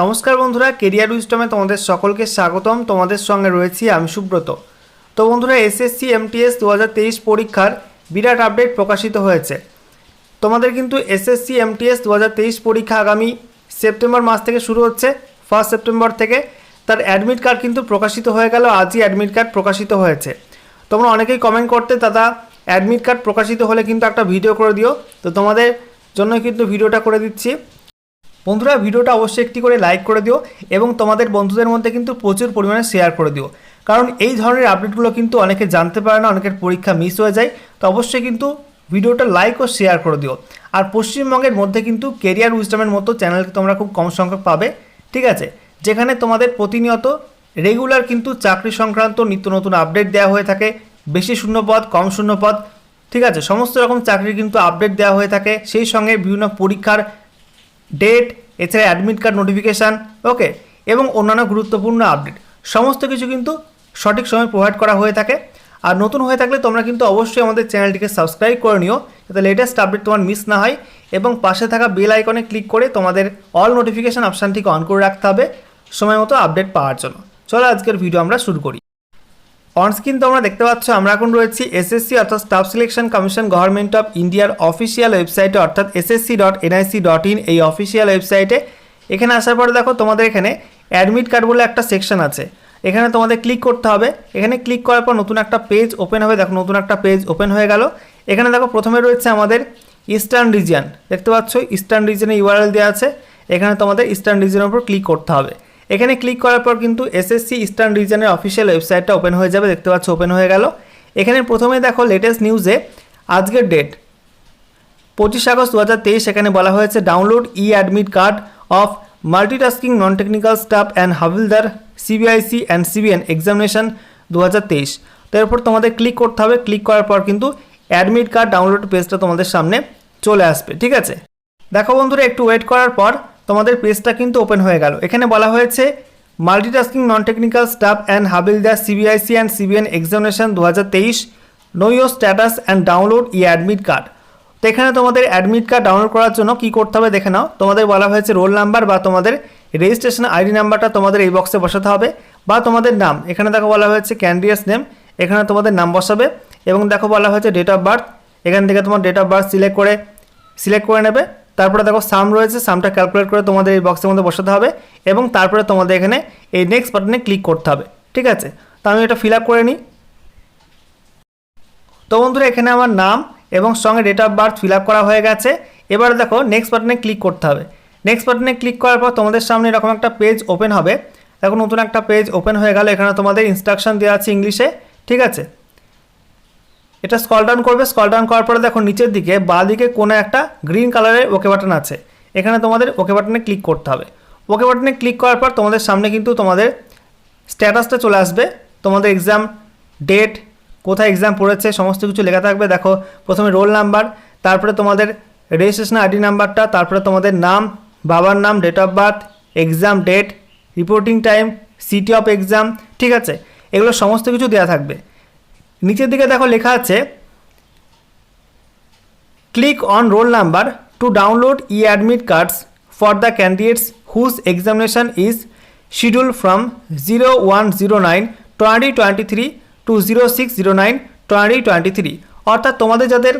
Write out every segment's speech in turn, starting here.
নমস্কার বন্ধুরা, কেরিয়ার উইজডমে তোমাদের সকলকে স্বাগতম। তোমাদের সঙ্গে রয়েছি আমি সুব্রত। তো বন্ধুরা, এসএসসি এমটিএস 2023 পরীক্ষার বিরাট আপডেট প্রকাশিত হয়েছে। তোমাদের কিন্তু এসএসসি এমটিএস 2023 পরীক্ষা আগামী সেপ্টেম্বর মাস থেকে শুরু হচ্ছে। 1 সেপ্টেম্বর থেকে তার অ্যাডমিট কার্ড কিন্তু প্রকাশিত হয়ে গেল। আজই অ্যাডমিট কার্ড প্রকাশিত হয়েছে। তোমরা অনেকেই কমেন্ট করতে, দাদা অ্যাডমিট কার্ড প্রকাশিত হলে কিন্তু একটা ভিডিও করে দিও। তো তোমাদের জন্য কিন্তু ভিডিওটা করে দিচ্ছি। বন্ধুরা, ভিডিওটা অবশ্যই একটি করে লাইক করে দিও এবং তোমাদের বন্ধুদের মধ্যে কিন্তু প্রচুর পরিমাণে শেয়ার করে দিও, কারণ এই ধরনের আপডেটগুলো কিন্তু অনেকে জানতে পারে না, অনেকের পরীক্ষা মিস হয়ে যায়। তো অবশ্যই কিন্তু ভিডিওটা লাইক ও শেয়ার করে দিও। আর পশ্চিমবঙ্গের মধ্যে কিন্তু কেরিয়ার উইজডমের মতো চ্যানেলকে তোমরা খুব কম সংখ্যক পাবে, ঠিক আছে, যেখানে তোমাদের প্রতিনিয়ত রেগুলার কিন্তু চাকরি সংক্রান্ত নিত্য নতুন আপডেট দেওয়া হয়ে থাকে। বেশি শূন্যপদ, কম শূন্যপদ, ঠিক আছে, সমস্ত রকম চাকরির কিন্তু আপডেট দেওয়া হয়ে থাকে। সেই সঙ্গে বিভিন্ন পরীক্ষার ডেট, এছাড়া অ্যাডমিট কার্ড নোটিফিকেশান, ওকে, এবং অন্যান্য গুরুত্বপূর্ণ আপডেট সমস্ত কিছু কিন্তু সঠিক সময় প্রোভাইড করা হয়ে থাকে। আর নতুন হয়ে থাকলে তোমরা কিন্তু অবশ্যই আমাদের চ্যানেলটিকে সাবস্ক্রাইব করে নিও, যাতে লেটেস্ট আপডেট তোমার মিস না হয়। এবং পাশে থাকা বেল আইকনে ক্লিক করে তোমাদের অল নোটিফিকেশান অপশানটিকে অন করে রাখতে হবে সময় মতো আপডেট পাওয়ার জন্য। চলো আজকের ভিডিও আমরা শুরু করি। অনস্ক্রিন তোমরা দেখতে পাচ্ছ আমরা এখন রয়েছি এসএসসি অর্থাৎ staff selection commission government of ইন্ডিয়ার অফিসিয়াল ওয়েবসাইটে, অর্থাৎ ssc.nic.in এই অফিসিয়াল ওয়েবসাইটে। এখানে আসার পরে দেখো তোমাদের এখানে অ্যাডমিট কার্ড বলে একটা সেকশন আছে। এখানে তোমাদের ক্লিক করতে হবে। এখানে ক্লিক করার পর নতুন একটা পেজ ওপেন হবে। দেখো নতুন একটা পেজ ওপেন হয়ে গেল। এখানে দেখো প্রথমে রয়েছে আমাদের ইস্টার্ন রিজিয়ন, দেখতে পাচ্ছ ইস্টার্ন রিজিয়নে ইউআরএল দেওয়া আছে। এখানে তোমাদের ইস্টার্ন রিজিয়নের উপর ক্লিক করতে হবে। এখানে ক্লিক করার পর কিন্তু এসএসসি ইস্টার্ন রিজনের অফিসিয়াল ওয়েবসাইটটা ওপেন হয়ে যাবে। দেখতে পাচ্ছ ওপেন হয়ে গেল। এখানে প্রথমে দেখো লেটেস্ট নিউজে আজকের ডেট 25 আগস্ট 2023। এখানে বলা হয়েছে download admit card of multitasking non technical staff and havildar CBIC and CBN examination 2023। তো এরপর তোমাদের ক্লিক করতে হবে। ক্লিক করার পর কিন্তু অ্যাডমিট কার্ড ডাউনলোড পেজটা তোমাদের সামনে চলে আসবে, ঠিক আছে। দেখো বন্ধুরা, একটু ওয়েট করার পর তোমাদের পেজটা কিন্তু ওপেন হয়ে গেল। এখানে বলা হয়েছে multitasking non technical staff and havildar CBIC and CBN examination 2023, know your status and download admit card. তো এখানে তোমাদের অ্যাডমিট কার্ড ডাউনলোড করার জন্য কী করতে হবে দেখে নাও। তোমাদের বলা হয়েছে রোল নাম্বার বা তোমাদের রেজিস্ট্রেশন আইডি নাম্বারটা তোমাদের এই বক্সে বসাতে হবে, বা তোমাদের নাম। এখানে দেখো বলা হয়েছে ক্যান্ডিডেটস নেম, এখানে তোমাদের নাম বসাবে। এবং দেখো বলা হয়েছে ডেট অফ বার্থ, এখান থেকে তোমার ডেট অফ বার্থ সিলেক্ট করে নেবে। তারপরে দেখো সাম রয়েছে, সামটা ক্যালকুলেট করে তোমাদের এই বক্সের মধ্যে বসাতে হবে। এবং তারপরে তোমাদের এখানে এই নেক্সট বাটনে ক্লিক করতে হবে, ঠিক আছে। তো আমি এটা ফিল আপ করে নিই। তো বন্ধুরা, এখানে আমার নাম এবং সঙ্গে date of birth fill up করা হয়ে গেছে। এবার দেখো নেক্সট বাটনে ক্লিক করতে হবে। নেক্সট বাটনে ক্লিক করার পর তোমাদের সামনে এরকম একটা পেজ ওপেন হবে। দেখো নতুন একটা পেজ ওপেন হয়ে গেল। এখানে তোমাদের ইনস্ট্রাকশন দেওয়া আছে ইংলিশে, ঠিক আছে। এটা স্ক্রল ডাউন করবে। স্ক্রল ডাউন করার পরে দেখো নিচের দিকে বাঁ দিকে কোনো একটা গ্রিন কালারের ওকে বাটন আছে। এখানে তোমাদের ওকে বাটনে ক্লিক করতে হবে। ওকে বাটনে ক্লিক করার পর তোমাদের সামনে কিন্তু তোমাদের স্ট্যাটাসটা চলে আসবে। তোমাদের এক্সাম ডেট, কোথায় এক্সাম পড়েছে সমস্ত কিছু লেখা থাকবে। দেখো প্রথমে রোল নাম্বার, তারপরে তোমাদের রেজিস্ট্রেশন আইডি নাম্বারটা, তারপরে তোমাদের নাম, বাবার নাম, date of birth, exam date, reporting time, city of exam, ঠিক আছে। এগুলো সমস্ত কিছু দেওয়া থাকবে। নিচের দিকে দেখো লেখা আছে click on roll number to download admit cards for the candidates whose examination is schedule from 0109-2023 to 0609-2023। অর্থাৎ তোমাদের যাদের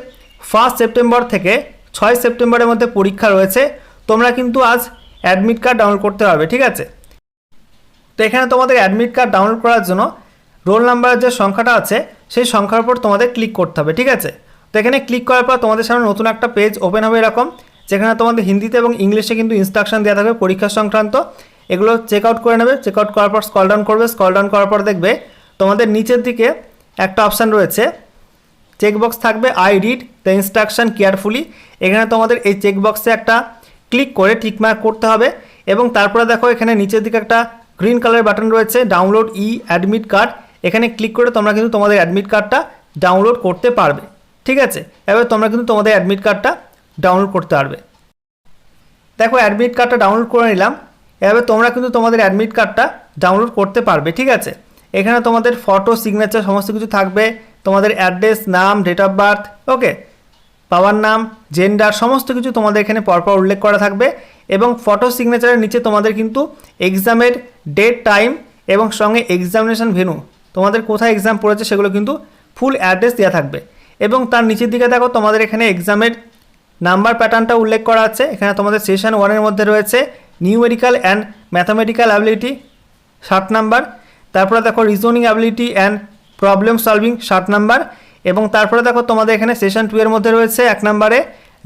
1 সেপ্টেম্বর থেকে 6 সেপ্টেম্বরের মধ্যে পরীক্ষা রয়েছে, তোমরা কিন্তু আজ অ্যাডমিট কার্ড ডাউনলোড করতে পারবে, ঠিক আছে। তো এখানে তোমাদের অ্যাডমিট কার্ড ডাউনলোড করার জন্য রোল নাম্বারের যে সংখ্যাটা আছে সেই সংখ্যার উপর তোমাদের ক্লিক করতে হবে, ঠিক আছে। তো এখানে ক্লিক করার পর তোমাদের সামনে নতুন একটা পেজ ওপেন হবে এরকম, যেখানে তোমাদের হিন্দিতে এবং ইংলিশে কিন্তু ইনস্ট্রাকশন দেওয়া থাকবে পরীক্ষা সংক্রান্ত। এগুলো চেক আউট করে নেবে। চেক আউট করার পর স্ক্রল ডাউন করবে। স্ক্রল ডাউন করার পর দেখবে তোমাদের নিচের দিকে একটা অপশান রয়েছে, চেকবক্স থাকবে I read the instruction carefully. এখানে তোমাদের এই চেকবক্সে একটা ক্লিক করে টিকমার্ক করতে হবে। এবং তারপরে দেখো এখানে নিচের দিকে একটা গ্রিন কালারের বাটন রয়েছে ডাউনলোড অ্যাডমিট কার্ড। এখানে ক্লিক করে তোমরা কিন্তু তোমাদের অ্যাডমিট কার্ডটা ডাউনলোড করতে পারবে, ঠিক আছে। এবার তোমরা কিন্তু তোমাদের অ্যাডমিট কার্ডটা ডাউনলোড করতে পারবে। দেখো অ্যাডমিট কার্ডটা ডাউনলোড করে নিলাম। এভাবে তোমরা কিন্তু তোমাদের অ্যাডমিট কার্ডটা ডাউনলোড করতে পারবে, ঠিক আছে। এখানে তোমাদের ফটো, সিগনেচার সমস্ত কিছু থাকবে, তোমাদের অ্যাড্রেস, নাম, ডেট অফ বার্থ, ওকে, বাবার নাম, জেন্ডার সমস্ত কিছু তোমাদের এখানে পরপর উল্লেখ করা থাকবে। এবং ফটো সিগনেচারের নিচে তোমাদের কিন্তু এক্সামের ডেট টাইম এবং সঙ্গে এক্সামিনেশন ভেন্যু, তোমাদের কোথায় এক্সাম পড়েছে সেগুলো কিন্তু ফুল অ্যাড্রেস দেওয়া থাকবে। এবং তার নিচের দিকে দেখো তোমাদের এখানে এক্সামের নাম্বার প্যাটার্নটা উল্লেখ করা আছে। এখানে তোমাদের সেশন 1-এর মধ্যে রয়েছে numerical and mathematical ability 60 number, তারপরে দেখো reasoning ability and problem solving 60 number, এবং তারপরে দেখো তোমাদের এখানে সেশন 2-এর মধ্যে রয়েছে 1 নম্বরে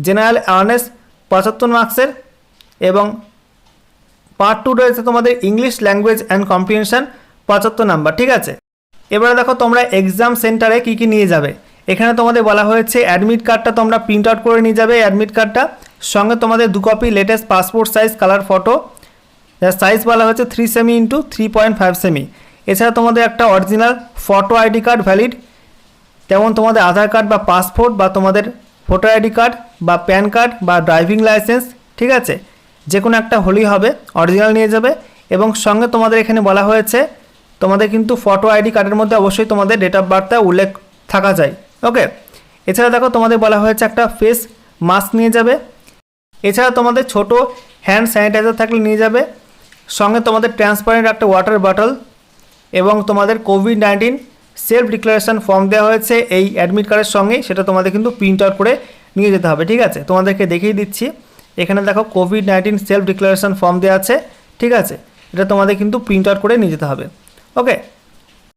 জেনারেল অ্যাওয়ারনেস 75 মার্কসের, এবং পার্ট 2 রয়েছে তোমাদের English language and comprehension 75 number. ঠিক আছে, এবারে দেখো তোমরা এক্সাম সেন্টারে কী কী নিয়ে যাবে। এখানে তোমাদের বলা হয়েছে অ্যাডমিট কার্ডটা তোমরা প্রিন্ট আউট করে নিয়ে যাবে, অ্যাডমিট কার্ডটা সঙ্গে তোমাদের 2 copy latest passport size colour photo, যার সাইজ বলা হয়েছে 3 সেমি ইন্টু 3.5 সেমি। এছাড়া তোমাদের একটা original photo ID card valid, যেমন তোমাদের আধার কার্ড বা পাসপোর্ট বা তোমাদের ভোটার আইডি কার্ড বা প্যান কার্ড বা ড্রাইভিং লাইসেন্স, ঠিক আছে, যে কোনো একটা হলেই হবে, অরিজিনাল নিয়ে যাবে। এবং সঙ্গে তোমাদের এখানে বলা হয়েছে তোমাদের কিন্তু ফটো আইডি কার্ডের মধ্যে অবশ্যই তোমাদের ডেট অফ বার্থটা উল্লেখ থাকা যায়। ওকে, এছাড়া দেখো তোমাদের বলা হয়েছে একটা ফেস মাস্ক নিয়ে যাবে, এছাড়া তোমাদের ছোট হ্যান্ড স্যানিটাইজার থাকলে নিয়ে যাবে, সঙ্গে তোমাদের ট্রান্সপারেন্ট একটা ওয়াটার বটল, এবং তোমাদের কোভিড-19 সেলফ ডিক্লারেশন ফর্ম দেওয়া হয়েছে এই অ্যাডমিট কার্ডের সঙ্গেই, সেটা তোমাদের কিন্তু প্রিন্ট আউট করে নিয়ে যেতে হবে। ঠিক আছে, তোমাদেরকে দেখিয়ে দিচ্ছি, এখানে দেখো কোভিড-19 সেলফ ডিক্লারেশন ফর্ম দেওয়া আছে। ঠিক আছে, এটা তোমাদের কিন্তু প্রিন্ট আউট করে নিয়ে যেতে হবে। ওকে।